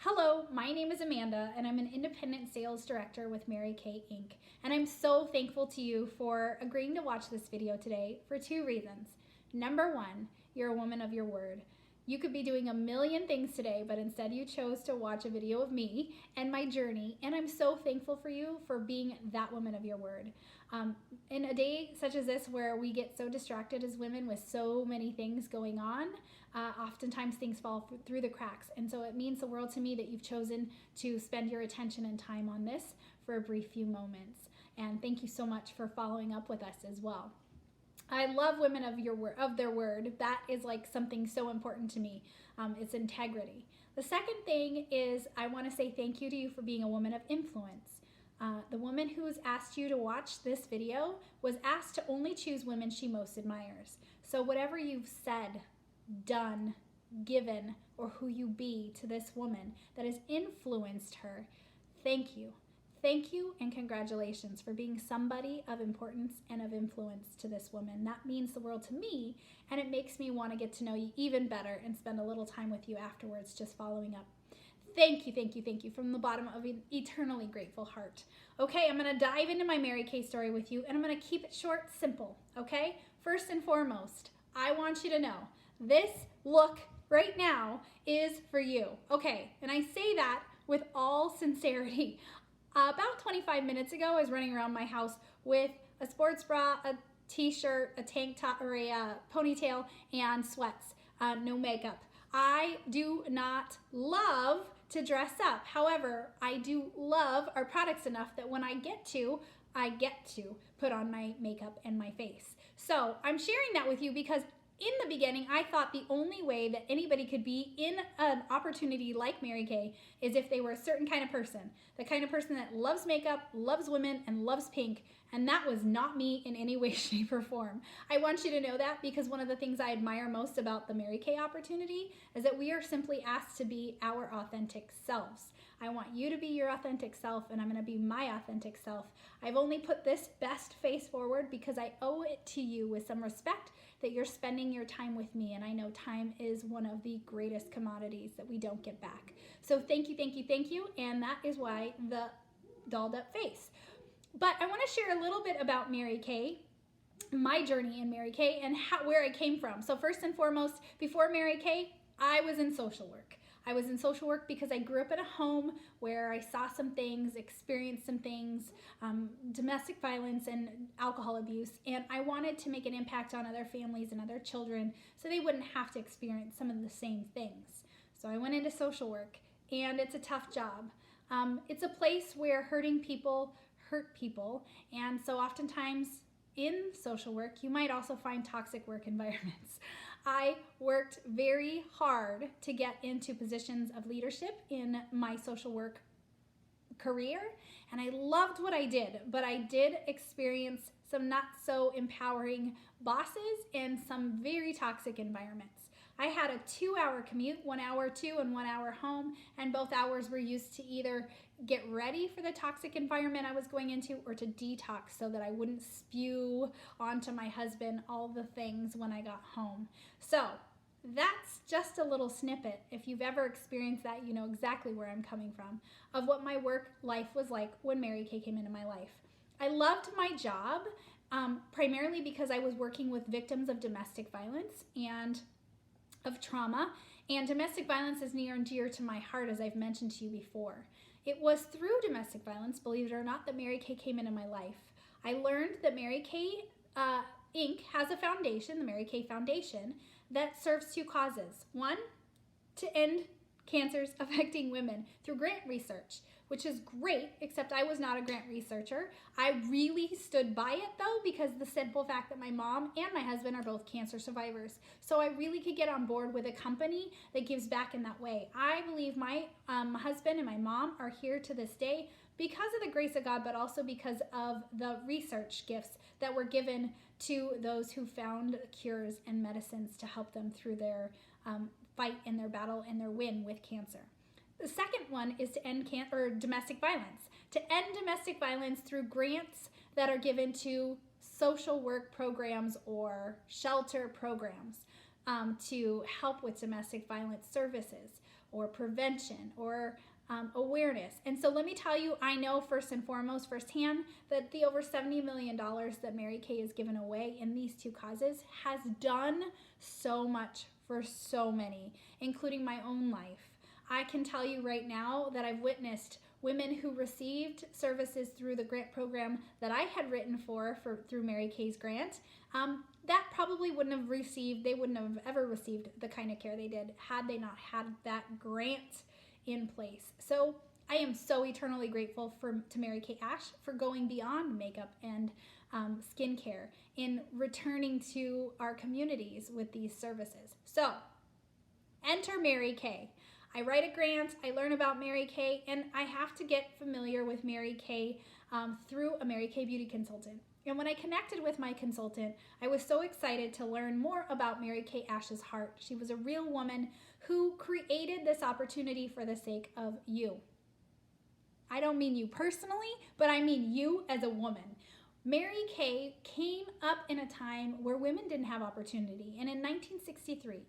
Hello, my name is Amanda, and I'm an independent sales director with Mary Kay Inc. And I'm so thankful to you for agreeing to watch this video today for two reasons. Number one, you're a woman of your word. You could be doing a million things today, but instead you chose to watch a video of me and my journey, and I'm so thankful for you for being that woman of your word. In a day such as this, where we get so distracted as women with so many things going on, oftentimes things fall through the cracks, and so it means the world to me that you've chosen to spend your attention and time on this for a brief few moments. And thank you so much for following up with us as well. I love women of their word. That is like something so important to me. It's integrity. The second thing is I want to say thank you to you for being a woman of influence. The woman who was asked you to watch this video was asked to only choose women she most admires. So whatever you've said, done, given, or who you be to this woman that has influenced her, thank you. Thank you and congratulations for being somebody of importance and of influence to this woman. That means the world to me, and it makes me want to get to know you even better and spend a little time with you afterwards just following up. Thank you, thank you, thank you from the bottom of an eternally grateful heart. Okay, I'm going to dive into my Mary Kay story with you, and I'm going to keep it short, simple, okay? First and foremost, I want you to know this look right now is for you, okay? And I say that with all sincerity. About 25 minutes ago, I was running around my house with a sports bra, a t-shirt, a tank top, or a ponytail, and sweats, no makeup. I do not love to dress up. However, I do love our products enough that when I get to put on my makeup and my face. So I'm sharing that with you because in the beginning, I thought the only way that anybody could be in an opportunity like Mary Kay is if they were a certain kind of person. The kind of person that loves makeup, loves women, and loves pink. And that was not me in any way, shape, or form. I want you to know that because one of the things I admire most about the Mary Kay opportunity is that we are simply asked to be our authentic selves. I want you to be your authentic self, and I'm going to be my authentic self. I've only put this best face forward because I owe it to you with some respect that you're spending your time with me, and I know time is one of the greatest commodities that we don't get back. So thank you, thank you, thank you, and that is why the dolled up face. But I want to share a little bit about Mary Kay, my journey in Mary Kay, and where I came from. So first and foremost, before Mary Kay, I was in social work. I was in social work because I grew up in a home where I saw some things, experienced some things, domestic violence and alcohol abuse, and I wanted to make an impact on other families and other children so they wouldn't have to experience some of the same things. So I went into social work, and it's a tough job. It's a place where hurting people hurt people, and so oftentimes in social work, you might also find toxic work environments. I worked very hard to get into positions of leadership in my social work career, and I loved what I did, but I did experience some not so empowering bosses and some very toxic environments. I had a 2-hour commute, 1 hour to and 1 hour home, and both hours were used to either get ready for the toxic environment I was going into or to detox so that I wouldn't spew onto my husband all the things when I got home. So that's just a little snippet. If you've ever experienced that, you know exactly where I'm coming from, of what my work life was like when Mary Kay came into my life. I loved my job primarily because I was working with victims of domestic violence and of trauma, and domestic violence is near and dear to my heart, as I've mentioned to you before. It was through domestic violence, believe it or not, that Mary Kay came into my life. I learned that Mary Kay Inc. has a foundation, the Mary Kay Foundation, that serves two causes. One, to end cancers affecting women through grant research, which is great, except I was not a grant researcher. I really stood by it though, because the simple fact that my mom and my husband are both cancer survivors. So I really could get on board with a company that gives back in that way. I believe my husband and my mom are here to this day because of the grace of God, but also because of the research gifts that were given to those who found cures and medicines to help them through their fight and their battle and their win with cancer. The second one is to end domestic violence. To end domestic violence through grants that are given to social work programs or shelter programs to help with domestic violence services. or prevention or awareness. And so let me tell you, I know first and foremost, firsthand, that the over $70 million that Mary Kay has given away in these two causes has done so much for so many, including my own life. I can tell you right now that I've witnessed women who received services through the grant program that I had written for through Mary Kay's grant, that probably they wouldn't have ever received the kind of care they did had they not had that grant in place. So I am so eternally grateful to Mary Kay Ash for going beyond makeup and skincare in returning to our communities with these services. So enter Mary Kay. I write a grant, I learn about Mary Kay, and I have to get familiar with Mary Kay through a Mary Kay beauty consultant. And when I connected with my consultant, I was so excited to learn more about Mary Kay Ash's heart. She was a real woman who created this opportunity for the sake of you. I don't mean you personally, but I mean you as a woman. Mary Kay came up in a time where women didn't have opportunity. And in 1963,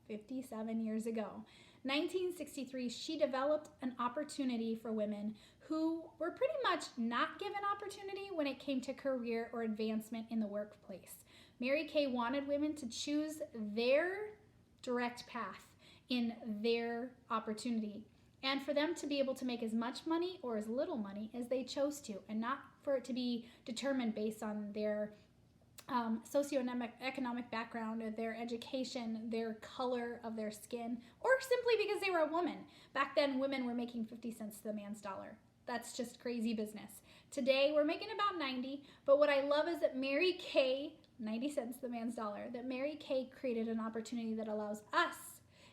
57 years ago, 1963, she developed an opportunity for women who were pretty much not given opportunity when it came to career or advancement in the workplace. Mary Kay wanted women to choose their direct path in their opportunity, and for them to be able to make as much money or as little money as they chose to, and not for it to be determined based on their socioeconomic background, or their education, their color of their skin, or simply because they were a woman. Back then, women were making 50 cents to the man's dollar. That's just crazy business. Today, we're making about 90, but what I love is that Mary Kay, 90 cents to the man's dollar, that Mary Kay created an opportunity that allows us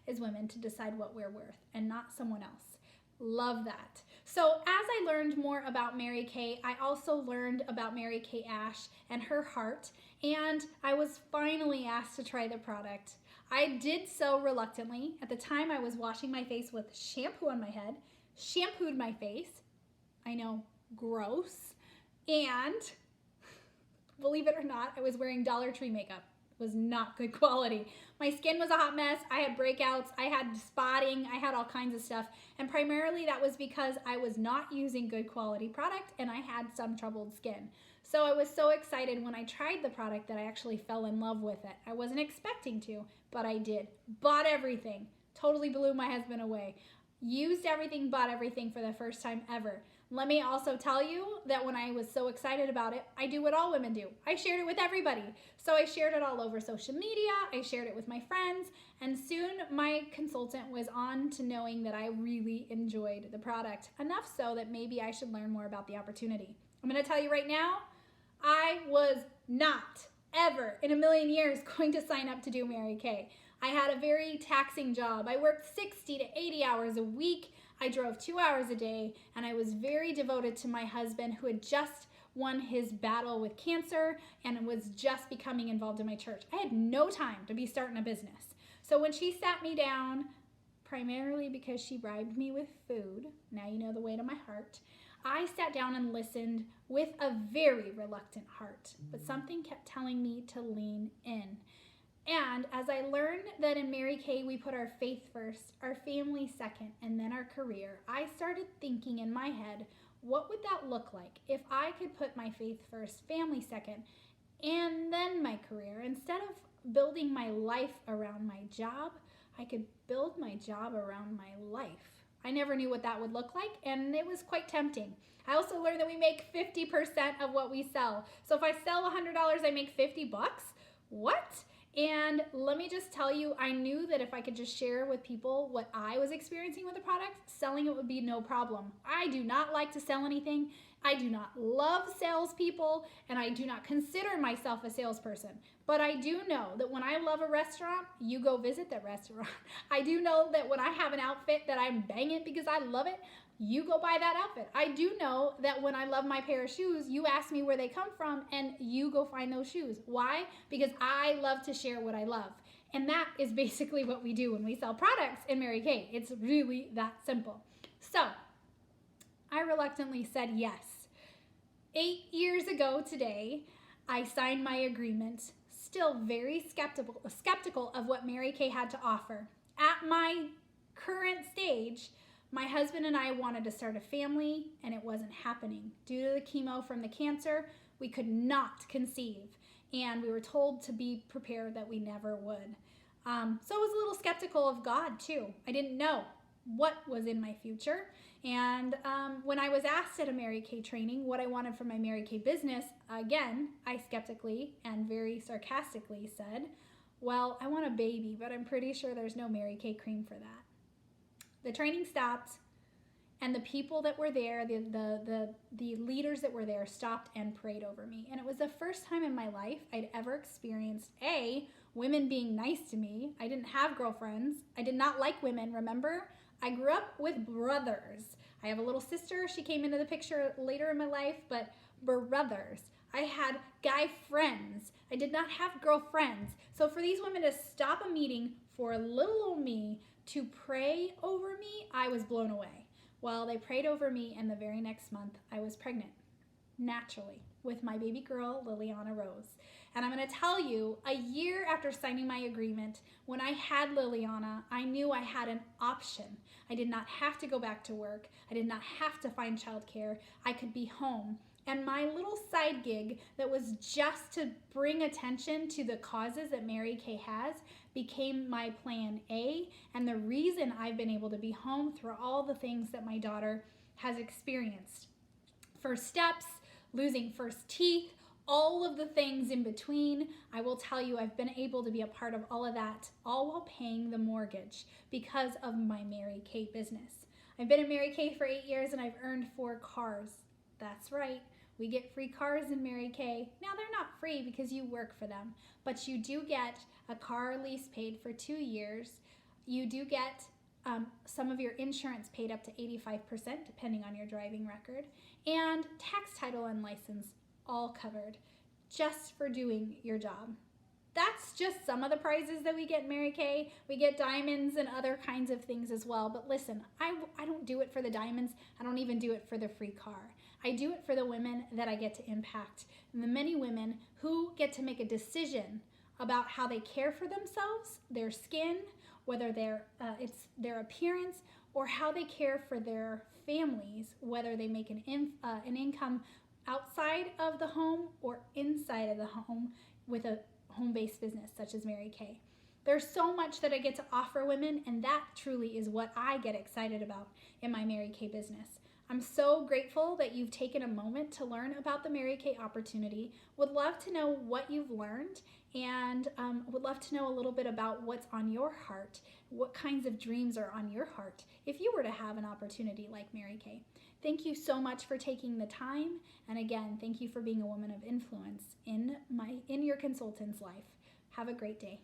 as women to decide what we're worth and not someone else. Love that. So as I learned more about Mary Kay, I also learned about Mary Kay Ash and her heart, and I was finally asked to try the product. I did so reluctantly. At the time, I was washing my face with shampoo on my head, shampooed my face. I know, gross. And believe it or not, I was wearing Dollar Tree makeup. It was not good quality. My skin was a hot mess. I had breakouts. I had spotting. I had all kinds of stuff. And primarily that was because I was not using good quality product and I had some troubled skin. So I was so excited when I tried the product that I actually fell in love with it. I wasn't expecting to, but I did. Bought everything. Totally blew my husband away. Used everything, bought everything for the first time ever. Let me also tell you that when I was so excited about it, I do what all women do. I shared it with everybody. So I shared it all over social media. I shared it with my friends. And soon my consultant was on to knowing that I really enjoyed the product, enough so that maybe I should learn more about the opportunity. I'm going to tell you right now, I was not ever in a million years going to sign up to do Mary Kay. I had a very taxing job. I worked 60 to 80 hours a week. I drove 2 hours a day, and I was very devoted to my husband, who had just won his battle with cancer and was just becoming involved in my church. I had no time to be starting a business. So when she sat me down, primarily because she bribed me with food, now you know the way to my heart, I sat down and listened with a very reluctant heart, but something kept telling me to lean in. And as I learned that in Mary Kay we put our faith first, our family second, and then our career, I started thinking in my head, what would that look like if I could put my faith first, family second, and then my career? Instead of building my life around my job, I could build my job around my life. I never knew what that would look like, and it was quite tempting. I also learned that we make 50% of what we sell. So if I sell $100, I make 50 bucks. What? And let me just tell you, I knew that if I could just share with people what I was experiencing with the product, selling it would be no problem. I do not like to sell anything. I do not love salespeople, and I do not consider myself a salesperson. But I do know that when I love a restaurant, you go visit that restaurant. I do know that when I have an outfit that I'm banging because I love it, you go buy that outfit. I do know that when I love my pair of shoes, you ask me where they come from and you go find those shoes. Why? Because I love to share what I love. And that is basically what we do when we sell products in Mary Kay. It's really that simple. So I reluctantly said yes. 8 years ago today, I signed my agreement, still very skeptical of what Mary Kay had to offer. At my current stage, my husband and I wanted to start a family, and it wasn't happening. Due to the chemo from the cancer, we could not conceive, and we were told to be prepared that we never would. So I was a little skeptical of God too. I didn't know what was in my future. And when I was asked at a Mary Kay training what I wanted for my Mary Kay business, again, I skeptically and very sarcastically said, well, I want a baby, but I'm pretty sure there's no Mary Kay cream for that. The training stopped, and the people that were there, the leaders that were there, stopped and prayed over me. And it was the first time in my life I'd ever experienced, women being nice to me. I didn't have girlfriends. I did not like women, remember? I grew up with brothers. I have a little sister. She came into the picture later in my life, but brothers. I had guy friends. I did not have girlfriends. So for these women to stop a meeting for little old me to pray over me, I was blown away. Well, they prayed over me, and the very next month I was pregnant, naturally, with my baby girl, Liliana Rose. And I'm going to tell you, a year after signing my agreement, when I had Liliana, I knew I had an option. I did not have to go back to work. I did not have to find childcare. I could be home. And my little side gig that was just to bring attention to the causes that Mary Kay has became my plan A, and the reason I've been able to be home through all the things that my daughter has experienced. First steps, losing first teeth, all of the things in between. I will tell you, I've been able to be a part of all of that, all while paying the mortgage because of my Mary Kay business. I've been in Mary Kay for 8 years, and I've earned 4 cars. That's right. We get free cars in Mary Kay. Now, they're not free because you work for them, but you do get a car lease paid for 2 years. You do get some of your insurance paid up to 85%, depending on your driving record, and tax, title, and license all covered just for doing your job. That's just some of the prizes that we get in Mary Kay. We get diamonds and other kinds of things as well. But listen, I don't do it for the diamonds. I don't even do it for the free car. I do it for the women that I get to impact, and the many women who get to make a decision about how they care for themselves, their skin, whether it's their appearance, or how they care for their families, whether they make an income outside of the home or inside of the home with a home-based business such as Mary Kay. There's so much that I get to offer women, and that truly is what I get excited about in my Mary Kay business. I'm so grateful that you've taken a moment to learn about the Mary Kay opportunity. Would love to know what you've learned, and would love to know a little bit about what's on your heart, what kinds of dreams are on your heart if you were to have an opportunity like Mary Kay. Thank you so much for taking the time, and again, thank you for being a woman of influence in your consultant's life. Have a great day.